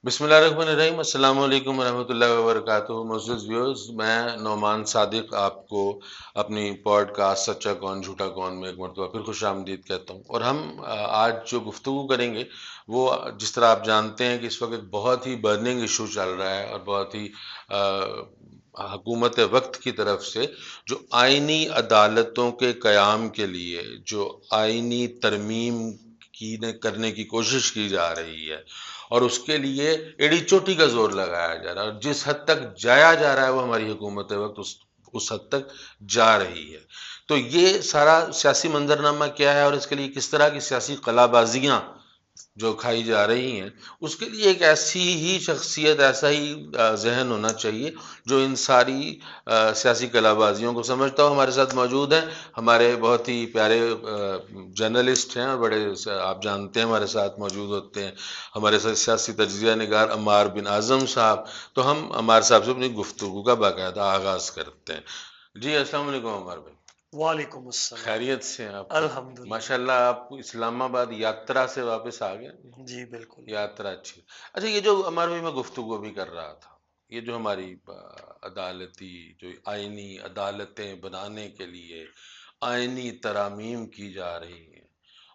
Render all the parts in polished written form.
بسم اللہ الرحمن الرحیم۔ السلام علیکم ورحمۃ اللہ وبرکاتہ۔ معزز ویورز، میں نعمان صادق آپ کو اپنی پوڈ کاسٹ سچا کون جھوٹا کون میں ایک مرتبہ پھر خوش آمدید کہتا ہوں۔ اور ہم آج جو گفتگو کریں گے وہ جس طرح آپ جانتے ہیں کہ اس وقت بہت ہی برننگ ایشو چل رہا ہے اور بہت ہی حکومت وقت کی طرف سے جو آئینی عدالتوں کے قیام کے لیے جو آئینی ترمیم کرنے کی کوشش کی جا رہی ہے اور اس کے لیے ایڑی چوٹی کا زور لگایا جا رہا ہے، اور جس حد تک جایا جا رہا ہے وہ ہماری حکومت وقت اس حد تک جا رہی ہے۔ تو یہ سارا سیاسی منظرنامہ کیا ہے اور اس کے لیے کس طرح کی سیاسی قلع بازیاں جو کھائی جا رہی ہیں، اس کے لیے ایک ایسی ہی شخصیت، ایسا ہی ذہن ہونا چاہیے جو ان ساری سیاسی قلع بازیوں کو سمجھتا ہو۔ ہمارے ساتھ موجود ہیں ہمارے بہت ہی پیارے جرنلسٹ ہیں اور بڑے آپ جانتے ہیں ہمارے ساتھ موجود ہوتے ہیں ہمارے ساتھ سیاسی تجزیہ نگار عمار بن اعظم صاحب۔ تو ہم عمار صاحب سے اپنی گفتگو کا باقاعدہ آغاز کرتے ہیں۔ جی السلام علیکم عمار بھائی۔ وعلیکم السلام۔ خیریت سے ہیں آپ؟ الحمدللہ، ماشاءاللہ۔ آپ اسلام آباد یاترا سے واپس آ گئے؟ جی بالکل۔ یاترا اچھی۔ اچھا، یہ جو ہمارے میں گفتگو بھی کر رہا تھا، یہ جو ہماری عدالتی جو آئینی عدالتیں بنانے کے لیے آئینی ترامیم کی جا رہی ہیں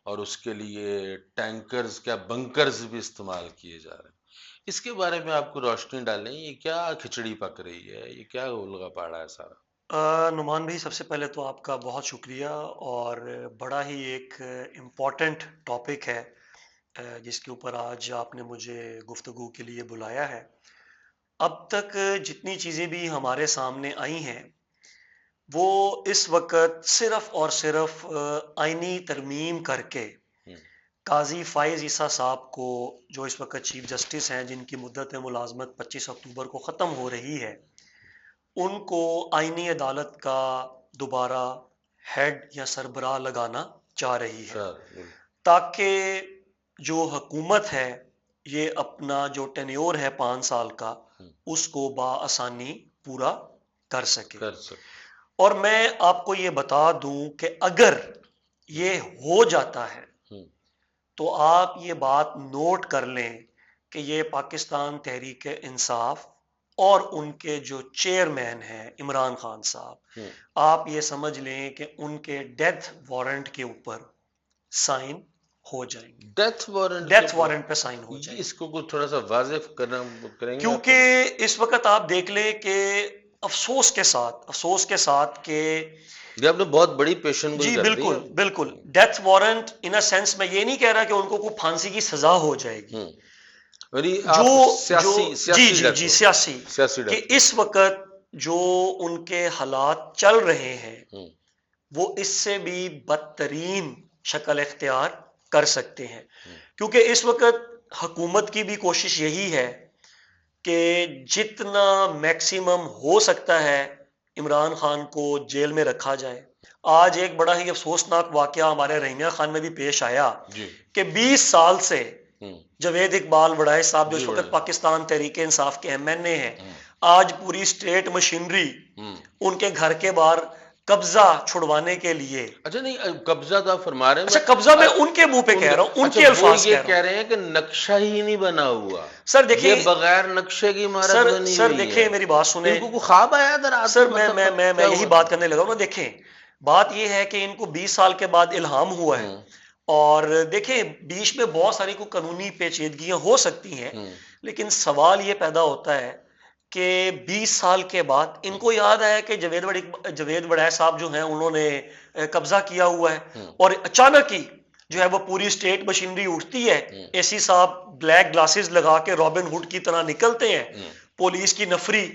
اور اس کے لیے ٹینکرز کیا بنکرز بھی استعمال کیے جا رہے ہیں، اس کے بارے میں آپ کو روشنی ڈالیں۔ یہ کیا کھچڑی پک رہی ہے، یہ کیا گولگا پاڑا ہے سارا؟ نعمان بھائی، سب سے پہلے تو آپ کا بہت شکریہ، اور بڑا ہی ایک امپورٹنٹ ٹاپک ہے جس کے اوپر آج آپ نے مجھے گفتگو کے لیے بلایا ہے۔ اب تک جتنی چیزیں بھی ہمارے سامنے آئی ہیں وہ اس وقت صرف اور صرف آئینی ترمیم کر کے قاضی فائز عیسیٰ صاحب کو، جو اس وقت چیف جسٹس ہیں، جن کی مدت ملازمت 25 اکتوبر کو ختم ہو رہی ہے، ان کو آئینی عدالت کا دوبارہ ہیڈ یا سربراہ لگانا چاہ رہی ہے، تاکہ جو حکومت ہے یہ اپنا جو ٹینیور ہے 5 سال کا اس کو بآسانی پورا کر سکے۔ اور میں آپ کو یہ بتا دوں کہ اگر یہ ہو جاتا ہے تو آپ یہ بات نوٹ کر لیں کہ یہ پاکستان تحریک انصاف اور ان کے جو چیئرمین ہیں عمران خان صاحب، آپ یہ سمجھ لیں کہ ان کے ڈیتھ وارنٹ کے اوپر سائن ہو جائیں گے۔ ڈیتھ وارنٹ پہ سائن ہو جائیں گے۔ اس کو تھوڑا سا واضح کریں گے؟ کیونکہ اس وقت آپ دیکھ لیں کہ افسوس کے ساتھ کہ یہ آپ نے بہت بڑی پیشن گوئی کر دی۔ بالکل بالکل، death warrant in a sense میں یہ نہیں کہہ رہا کہ ان کو کوئی پھانسی کی سزا ہو جائے گی، سیاسی کہ اس وقت جو ان کے حالات چل رہے ہیں وہ اس سے بھی بدترین شکل اختیار کر سکتے ہیں، کیونکہ اس وقت حکومت کی بھی کوشش یہی ہے کہ جتنا میکسیمم ہو سکتا ہے عمران خان کو جیل میں رکھا جائے۔ آج ایک بڑا ہی افسوسناک واقعہ ہمارے رحیمیہ خان میں بھی پیش آیا کہ 20 سال سے جاوید اقبال وڑائے صاحب، جو اس وقت پاکستان تحریک انصاف کے MNA ہیں، آج پوری اسٹیٹ مشینری ان کے گھر کے باہر قبضہ چھڑوانے کے لیے۔ اچھا نہیں، قبضہ تو آپ فرما رہے ہیں، اچھا قبضہ میں ان کے منہ پہ کہہ رہا ہوں، ان کے الفاظ کہہ رہے ہیں کہ نقشہ ہی نہیں بنا ہوا۔ سر دیکھیں، یہ بغیر نقشے کی عمارت بنی ہوئی ہے۔ سر دیکھیں میری بات سنیں، ان کو خواب آیا تھا رات سر میں یہی بات کرنے لگا ہوں نا۔ دیکھیں بات یہ ہے کہ ان کو 20 سال کے بعد الہام ہوا ہے، اور دیکھیں بیچ میں بہت ساری کو قانونی پیچیدگیاں ہو سکتی ہیں، لیکن سوال یہ پیدا ہوتا ہے کہ 20 سال کے بعد ان کو یاد آیا کہ جاوید وڑائے صاحب جو ہیں انہوں نے قبضہ کیا ہوا ہے، اور اچانک ہی جو ہے وہ پوری اسٹیٹ مشینری اٹھتی ہے، AC صاحب بلیک گلاسز لگا کے رابن ہوڈ کی طرح نکلتے ہیں، پولیس کی نفری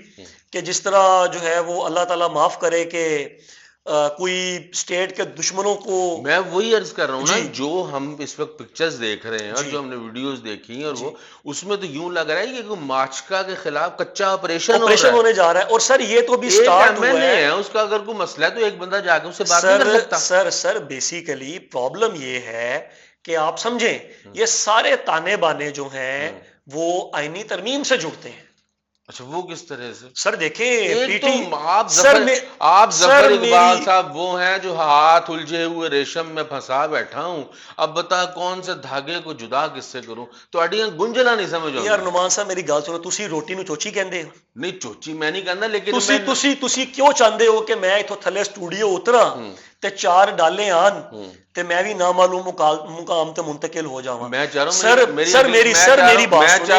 کہ جس طرح جو ہے وہ اللہ تعالیٰ معاف کرے کہ کوئی اسٹیٹ کے دشمنوں کو۔ میں وہی عرض کر رہا ہوں نا، جو ہم اس وقت پکچرز دیکھ رہے ہیں اور جو ہم نے ویڈیوز دیکھی اور وہ اس میں تو یوں لگ رہا ہے کہ ماچکا کے خلاف کچا آپریشن ہونے جا رہا ہے، اور سر یہ تو بھی سٹارٹ ہوا ہے۔ اس کا اگر کوئی مسئلہ ہے تو ایک بندہ جا کے اس سے بات نہیں کر سکتا۔ سر بیسیکلی پرابلم یہ ہے کہ آپ سمجھیں یہ سارے تانے بانے جو ہیں وہ آئینی ترمیم سے جڑتے ہیں۔ اچھا وہ کس طرح سے؟ سر دیکھیں ایک تو آپ سر ظفر اقبال صاحب وہ ہیں جو ہاتھ الجھے ہوئے ریشم میں پھنسا بیٹھا ہوں، اب بتا کون سے دھاگے کو جدا کس سے کروں، تو اڈیاں گنجلا نہیں سمجھ یار نعمان صاحب میری گل سنو، تسی روٹی نو چوچی کہندے ہو؟ نہیں چوچی میں نہیں کہنا، لیکن تسی کیوں چاہندے ہو کہ میں اتھوں تھلے سٹوڈیو اترا تے 4 ڈالے آن تے میں بھی نامعلوم مقام تے منتقل ہو جاواں؟ میں چاہ رہا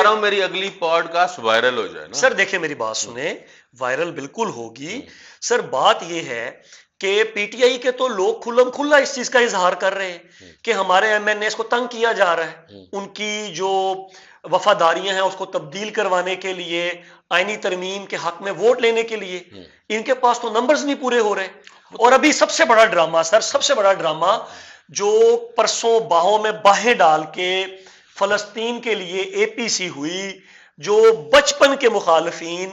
ہوں میری اگلی پوڈ کاسٹ وائرل ہو جائے نا۔ سر دیکھیں میری بات سنیں، وائرل بالکل ہوگی۔ سر بات یہ ہے کہ پی ٹی آئی کے تو لوگ کھلم کھلا اس چیز کا اظہار کر رہے ہیں کہ ہمارے ایم این ایز کو تنگ کیا جا رہا ہے، ان کی جو وفاداریاں ہیں اس کو تبدیل کروانے کے لیے، آئینی ترمیم کے حق میں ووٹ لینے کے لیے ان کے پاس تو نمبرز نہیں پورے ہو رہے۔ اور ابھی سب سے بڑا ڈرامہ سر، سب سے بڑا ڈرامہ جو پرسوں باہوں میں باہیں ڈال کے فلسطین کے لیے اے پی سی ہوئی، جو بچپن کے مخالفین،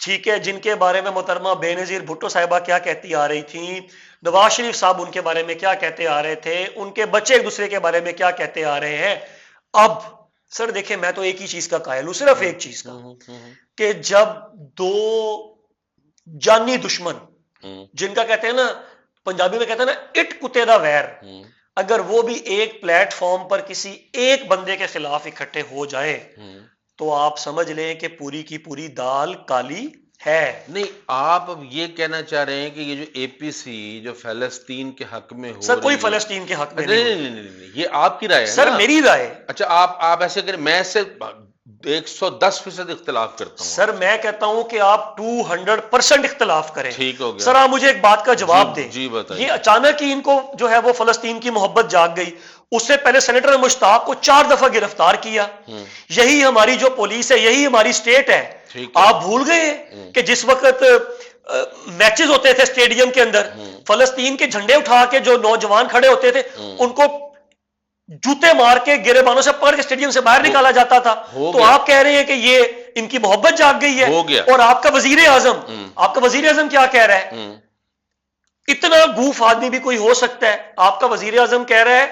ٹھیک ہے، جن کے بارے میں محترمہ بے نظیر بھٹو صاحبہ کیا کہتی آ رہی تھیں، نواز شریف صاحب ان کے بارے میں کیا کہتے آ رہے تھے، ان کے بچے ایک دوسرے کے بارے میں کیا کہتے آ رہے ہیں۔ اب سر دیکھیں میں تو ایک ہی چیز کا قائل ہوں، صرف ایک چیز کا، کہ جب دو جانی دشمن جن کا کہتے ہیں نا پنجابی میں کہتے ہیں نا اٹ کتے دا ویر، اگر وہ بھی ایک پلیٹ فارم پر کسی ایک بندے کے خلاف اکٹھے ہو جائیں تو آپ سمجھ لیں کہ پوری کی پوری دال کالی ہے۔ نہیں آپ اب یہ کہنا چاہ رہے ہیں کہ یہ جو اے پی سی جو فلسطین کے حق میں ہو سر کوئی فلسطین کے حق میں نہیں، یہ آپ کی رائے ہے سر، میری رائے۔ اچھا آپ ایسے کریں، میں اس سے 110% اختلاف کرتا ہوں۔ سر میں کہتا ہوں کہ آپ 200% اختلاف کریں۔ ٹھیک ہو گیا۔ سر آپ مجھے ایک بات کا جواب دیں۔ جی بتائیے۔ یہ اچانک ہی ان کو جو ہے وہ فلسطین کی محبت جاگ گئی، اس سے پہلے سینیٹر مشتاق کو 4 دفعہ گرفتار کیا۔ یہی ہماری جو پولیس ہے، یہی ہماری سٹیٹ ہے۔ آپ بھول گئے کہ جس وقت میچز ہوتے تھے اسٹیڈیم کے اندر، فلسطین کے جھنڈے اٹھا کے جو نوجوان کھڑے ہوتے تھے ان کو جوتے مار کے گریبانوں سے پکڑ کے اسٹیڈیم سے باہر نکالا جاتا تھا۔ تو آپ کہہ رہے ہیں کہ یہ ان کی محبت جاگ گئی ہے، اور آپ کا وزیر اعظم کیا کہہ رہا ہے؟ اتنا گوف آدمی بھی کوئی ہو سکتا ہے؟ آپ کا وزیر اعظم کہہ رہا ہے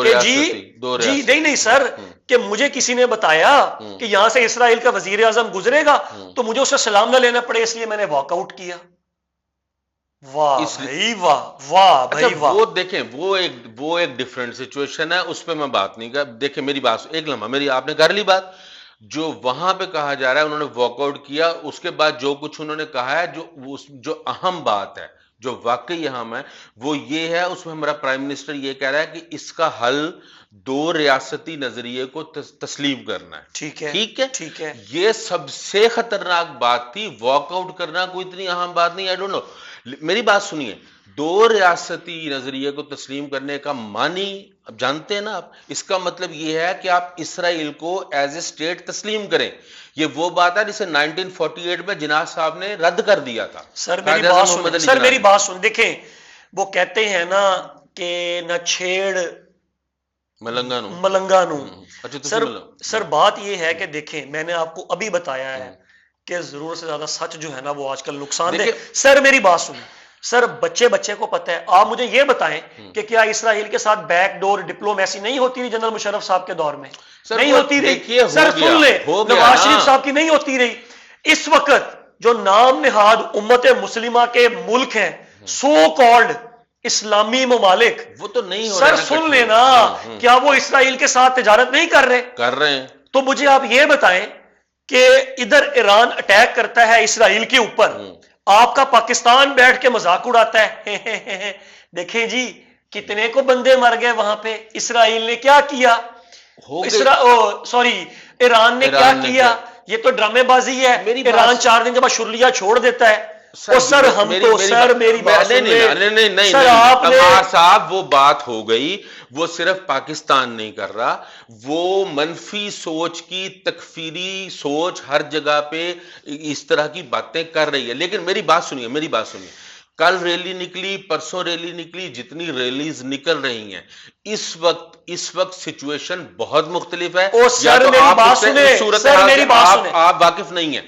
کہ جی نہیں سر، کہ مجھے کسی نے بتایا کہ یہاں سے اسرائیل کا وزیر اعظم گزرے گا تو مجھے اس سے سلام نہ لینا پڑے، اس لیے میں نے واک آؤٹ کیا۔ واہ بھائی واہ، واہ بھائی واہ۔ وہ دیکھیں وہ ایک ڈیفرنٹ سچویشن ہے، اس پہ میں بات نہیں کر۔ دیکھیں میری بات ایک لمحہ، میری آپ نے کر لی بات۔ جو وہاں پہ کہا جا رہا ہے انہوں نے واک آؤٹ کیا، اس کے بعد جو کچھ انہوں نے کہا ہے، جو اہم بات ہے، جو واقعی اہم ہے وہ یہ ہے، اس میں ہمارا پرائم منسٹر یہ کہہ رہا ہے کہ اس کا حل 2 ریاستی نظریے کو تسلیم کرنا ہے۔ ٹھیک ہے، یہ سب سے خطرناک بات تھی۔ واک آؤٹ کرنا کوئی اتنی اہم بات نہیں، آئی ڈونٹ نو۔ میری بات سنیے، 2 ریاستی نظریے کو تسلیم کرنے کا معنی اب جانتے ہیں نا آپ؟ اس کا مطلب یہ ہے کہ آپ اسرائیل کو ایز اے اسٹیٹ تسلیم کریں۔ یہ وہ بات ہے جسے 1948 میں جناح صاحب نے رد کر دیا تھا۔ سر میری بات سن، دیکھیں وہ کہتے ہیں نا کہ نہ چھیڑ ملنگانو۔ سر بات یہ ہے کہ دیکھیں میں نے آپ کو ابھی بتایا ہے کہ ضرورت سے زیادہ سچ جو ہے نا وہ آج کل نقصان دہ۔ سر میری بات سنیں، سر بچے کو پتہ ہے۔ آپ مجھے یہ بتائیں کہ کیا اسرائیل کے ساتھ بیک ڈور ڈپلومیسی نہیں ہوتی رہی جنرل مشرف صاحب کے دور میں؟ نہیں ہوتی رہی۔ سر سن لیں، نواز شریف صاحب کی نہیں ہوتی رہی۔ اس وقت جو نام نہاد امت مسلمہ کے ملک ہیں، سو کالڈ اسلامی ممالک، وہ تو نہیں ہو سر سن لینا، کیا وہ اسرائیل کے ساتھ تجارت نہیں کر رہے ہیں؟ تو مجھے آپ یہ بتائیں کہ ادھر ایران اٹیک کرتا ہے اسرائیل کے اوپر، آپ کا پاکستان بیٹھ کے مذاق اڑاتا ہے۔ دیکھیں جی کتنے کو بندے مر گئے وہاں پہ، اسرائیل نے کیا کیا، ایران نے کیا کیا؟ یہ تو ڈرامے بازی ہے۔ ایران 4 دن کے بعد شرلیہ چھوڑ دیتا ہے۔ سر ہم تو سر میری بات نہیں عمار صاحب، وہ بات ہو گئی، وہ صرف پاکستان نہیں کر رہا، وہ منفی سوچ کی تکفیری سوچ ہر جگہ پہ اس طرح کی باتیں کر رہی ہے۔ لیکن میری بات سنیے، کل ریلی نکلی، پرسوں ریلی نکلی، جتنی ریلیز نکل رہی ہیں اس وقت سچویشن بہت مختلف ہے۔ آپ واقف نہیں ہیں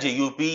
JUP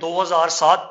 2007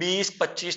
20, 25,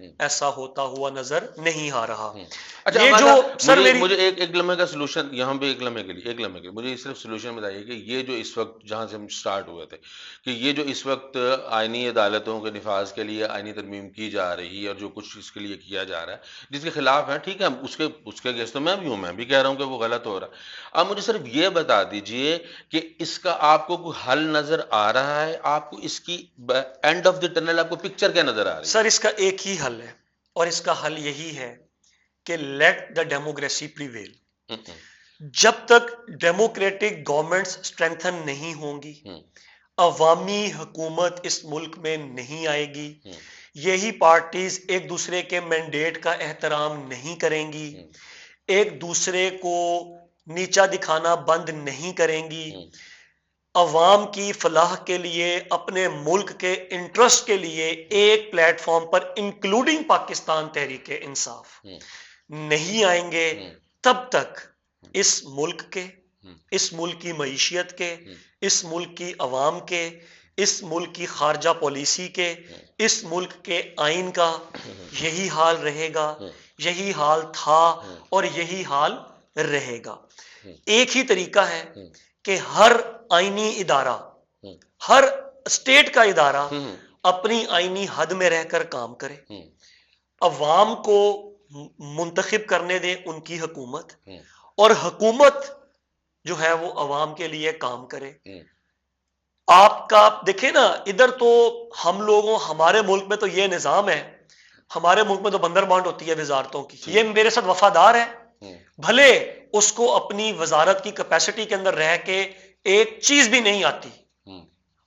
ایسا ہوتا ہوا نظر نہیں آ رہا. اچھا یہ جو سر میری مجھے ایک لمحے کا سلوشن یہاں پہ ایک لمحے کے لیے مجھے صرف سلوشن بتائیے کہ یہ جو اس وقت جہاں سے ہم سٹارٹ ہوئے تھے کہ یہ جو اس وقت آئینی عدالتوں کے نفاذ کے لیے آئینی ترمیم کی جا رہی ہے اور جو کچھ اس کے لیے کیا جا رہا ہے جس کے خلاف ہے ٹھیک ہے اس کے اگینسٹ تو میں بھی ہوں میں بھی کہہ رہا ہوں کہ وہ غلط ہو رہا ہے. اب مجھے صرف یہ بتا دیجئے کہ اس کا آپ کو کوئی حل نظر آ رہا ہے آپ کو اس کی اینڈ آف دی ٹنل آپ کو پکچر کیا نظر آ رہی ہے؟ سر اس کا ایک ہی حل ہے اور اس کا حل یہی ہے کہ لیٹ دا ڈیموکریسی پریویل. جب تک ڈیموکریٹک گورنمنٹس اسٹرینتھن نہیں ہوں گی عوامی حکومت اس ملک میں نہیں آئے گی یہی پارٹیز ایک دوسرے کے مینڈیٹ کا احترام نہیں کریں گی ایک دوسرے کو نیچا دکھانا بند نہیں کریں گی عوام کی فلاح کے لیے اپنے ملک کے انٹرسٹ کے لیے ایک پلیٹ فارم پر انکلوڈنگ پاکستان تحریک انصاف نہیں آئیں گے تب تک اس ملک کے اس ملک کی معیشت کے اس ملک کی عوام کے اس ملک کی خارجہ پالیسی کے اس ملک کے آئین کا یہی حال رہے گا یہی حال تھا اور یہی حال رہے گا. ایک ہی طریقہ ہے کہ ہر آئینی ادارہ ہر اسٹیٹ کا ادارہ اپنی آئینی حد میں رہ کر کام کرے عوام کو منتخب کرنے دے ان کی حکومت اور حکومت جو ہے وہ عوام کے لیے کام کرے. آپ کا دیکھیں نا ادھر تو ہم لوگوں ہمارے ملک میں تو یہ نظام ہے ہمارے ملک میں تو بندر بانٹ ہوتی ہے وزارتوں کی یہ میرے ساتھ وفادار ہے بھلے اس کو اپنی وزارت کی کیپیسٹی کے اندر رہ کے ایک چیز بھی نہیں آتی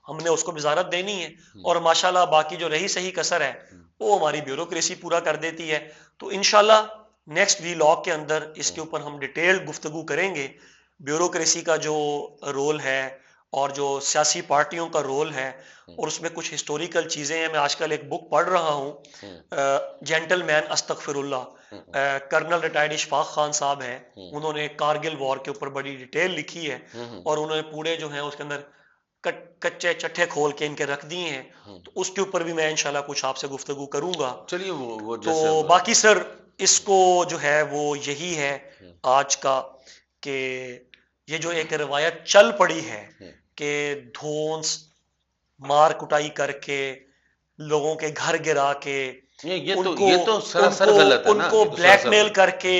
ہم نے اس کو وزارت دینی ہے اور ماشاءاللہ باقی جو رہی صحیح کسر ہے وہ ہماری بیوروکریسی پورا کر دیتی ہے. تو انشاءاللہ نیکسٹ وی لاگ کے اندر اس کے اوپر ہم ڈیٹیل گفتگو کریں گے بیوروکریسی کا جو رول ہے اور جو سیاسی پارٹیوں کا رول ہے اور اس میں کچھ ہسٹوریکل چیزیں ہیں. میں آج کل ایک بک پڑھ رہا ہوں جینٹل مین استغفر اللہ کرنل ریٹائرڈ اشفاق خان صاحب ہیں انہوں نے کارگل وار کے اوپر بڑی ڈیٹیل لکھی ہے اور انہوں نے پورے جو ہیں اس کے اندر کچے چٹھے کھول کے ان کے رکھ دیے ہیں تو اس کے اوپر بھی میں انشاءاللہ کچھ آپ سے گفتگو کروں گا. چلیے وہ تو باقی سر اس کو جو ہے وہ یہی ہے آج کا کہ یہ جو ایک روایت چل پڑی ہے کہ دھونس مار کٹائی کر کے لوگوں کے گھر گرا کے یہ تو سراسر غلط ہے ان کو بلیک میل کر کے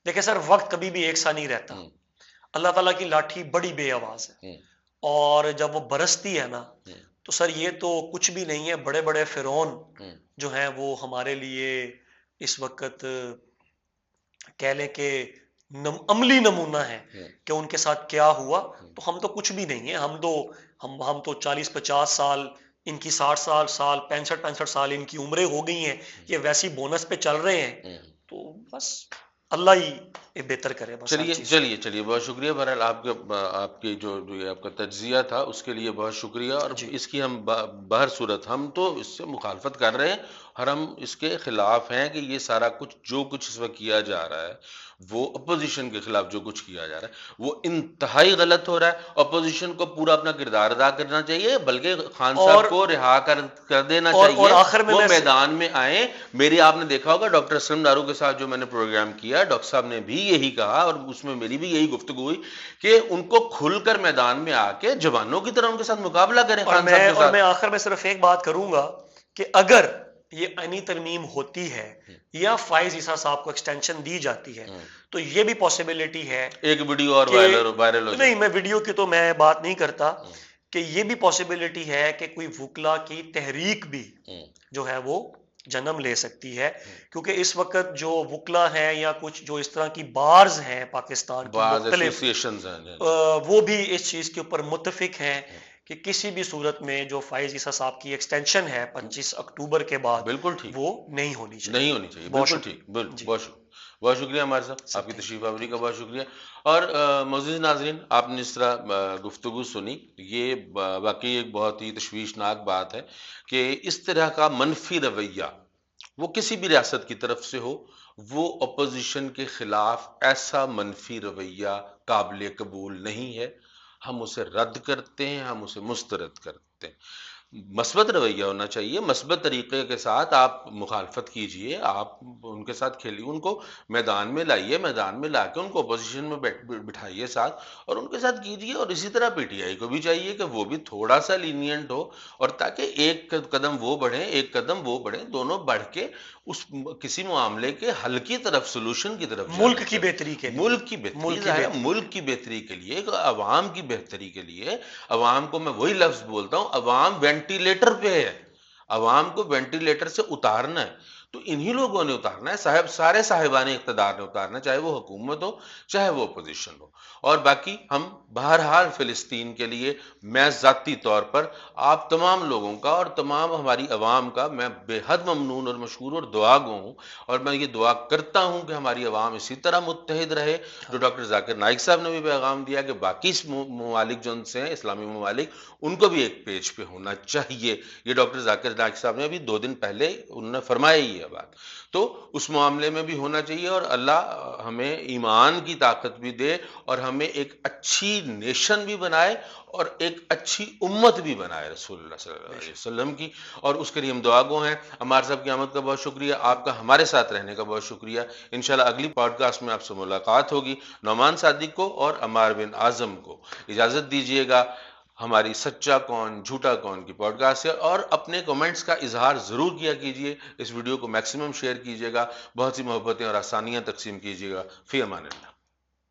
دیکھیں سر وقت کبھی بھی ایک سا نہیں رہتا. اللہ تعالیٰ کی لاٹھی بڑی بے آواز ہے اور جب وہ برستی ہے نا تو سر یہ تو کچھ بھی نہیں ہے. بڑے بڑے فرعون جو ہیں وہ ہمارے لیے اس وقت کہہ لیں کہ عملی نمونہ ہے کہ ان کے ساتھ کیا ہوا. تو ہم تو کچھ بھی نہیں ہیں ہم تو 40-50 سال ان کی 60 سال 65 سال ان کی عمریں ہو گئی ہیں یہ ویسی بونس پہ چل رہے ہیں تو بس اللہ ہی بہتر کرے. چلیے بہت شکریہ. بہرحال آپ کی جو آپ کا تجزیہ تھا اس کے لیے بہت شکریہ اور اس کی ہم بہر صورت ہم تو اس سے مخالفت کر رہے ہیں اور ہم اس کے خلاف ہیں کہ یہ سارا کچھ جو کچھ اس وقت کیا جا رہا ہے وہ اپوزیشن کے خلاف جو کچھ کیا جا رہا ہے وہ انتہائی غلط ہو رہا ہے. اپوزیشن کو پورا اپنا کردار ادا کرنا چاہیے بلکہ خان صاحب کو رہا کر دینا چاہیے وہ میدان میں آئیں. میری آپ نے دیکھا ہوگا ڈاکٹر اسلم ڈارو کے ساتھ جو میں نے پروگرام کیا ڈاکٹر صاحب نے بھی یہی کہا اور اس میں میری بھی یہی گفتگو ہوئی کہ ان کو کھل کر میدان میں آ کے جوانوں کی طرح ان کے ساتھ مقابلہ کریں. اور میں آخر میں صرف ایک بات کروں گا کہ اگر یہ آئینی ترمیم ہوتی ہے یا فائز عیسیٰ صاحب کو ایکسٹینشن دی جاتی ہے تو یہ بھی پاسبلٹی ہے ایک ویڈیو اور وائرل ہو نہیں میں ویڈیو کی تو میں بات نہیں کرتا کہ یہ بھی پاسبلٹی ہے کہ کوئی وکلا کی تحریک بھی جو ہے وہ جنم لے سکتی ہے کیونکہ اس وقت جو وکلا ہیں یا کچھ جو اس طرح کی بارز ہیں پاکستان کی مختلف وہ بھی اس چیز کے اوپر متفق ہیں کہ کسی بھی صورت میں جو فائز عیسیٰ صاحب کی ایکسٹینشن ہے 25 اکتوبر کے بعد بالکل ٹھیک وہ نہیں ہونی چاہیے. بالکل ٹھیک. بہت شکریہ ہمارے صاحب آپ کی تشریف آوری کا بہت شکریہ. اور معزز ناظرین آپ نے اس طرح گفتگو سنی یہ واقعی ایک بہت ہی تشویشناک بات ہے کہ اس طرح کا منفی رویہ وہ کسی بھی ریاست کی طرف سے ہو وہ اپوزیشن کے خلاف ایسا منفی رویہ قابل قبول نہیں ہے. ہم اسے رد کرتے ہیں ہم اسے مسترد کرتے ہیں. مثبت رویہ ہونا چاہیے، مثبت طریقے کے ساتھ آپ مخالفت کیجئے، آپ ان کے ساتھ کھیلیے، ان کو میدان میں لائیے، میدان میں لا کے ان کو اپوزیشن میں بٹھائیے ساتھ اور ان کے ساتھ کیجئے۔ اور اسی طرح پی ٹی آئی کو بھی چاہیے کہ وہ بھی تھوڑا سا لینینٹ ہو، اور تاکہ ایک قدم وہ بڑھیں ایک قدم وہ بڑھیں، دونوں بڑھ کے اس کسی معاملے کے حل کی طرف، سولوشن کی طرف جائیں۔ ملک کی بہتری کے لیے، ملک کی بہتری، ملک کی ظاہر ہے بہتری کے ملک کی بہتری کے لیے، عوام کی بہتری کے لیے۔ عوام کو میں وہی لفظ بولتا ہوں، عوام وینٹیلیٹر پہ ہے، عوام کو وینٹیلیٹر سے اتارنا ہے، تو انہی لوگوں نے اتارنا ہے، سارے صاحبان اقتدار نے اتارنا ہے، چاہے وہ حکومت ہو چاہے وہ اپوزیشن ہو۔ اور باقی ہم بہرحال فلسطین کے لیے، میں ذاتی طور پر آپ تمام لوگوں کا اور تمام ہماری عوام کا میں بے حد ممنون اور مشکور اور دعا گو ہوں، اور میں یہ دعا کرتا ہوں کہ ہماری عوام اسی طرح متحد رہے، جو ڈاکٹر ذاکر نائک صاحب نے بھی پیغام دیا کہ باقی ممالک جو ان سے ہیں، اسلامی ممالک، ان کو بھی ایک پیج پہ ہونا چاہیے۔ یہ ڈاکٹر ذاکر نائک صاحب نے ابھی 2 دن پہلے انہوں نے فرمایا ہی ہے بات، تو اس معاملے میں بھی ہونا چاہیے۔ اور اللہ ہمیں ایمان کی طاقت بھی دے اور ہمیں ایک اچھی نیشن بھی بنائے اور ایک اچھی امت بھی بنائے رسول اللہ صلی اللہ علیہ وسلم کی، اور اس کے لیے ہم دعا گو ہیں۔ عمار صاحب کی آمد کا بہت شکریہ، آپ کا ہمارے ساتھ رہنے کا بہت شکریہ۔ انشاءاللہ اگلی پوڈ کاسٹ میں آپ سے ملاقات ہوگی۔ نعمان صادق کو اور عمار بن اعظم کو اجازت دیجیے گا ہماری سچا کون جھوٹا کون کی پوڈ کاسٹ سے، اور اپنے کمنٹس کا اظہار ضرور کیا کیجیے، اس ویڈیو کو میکسیمم شیئر کیجیے گا، بہت سی محبتیں اور آسانیاں تقسیم کیجیے گا۔ فی امان اللہ۔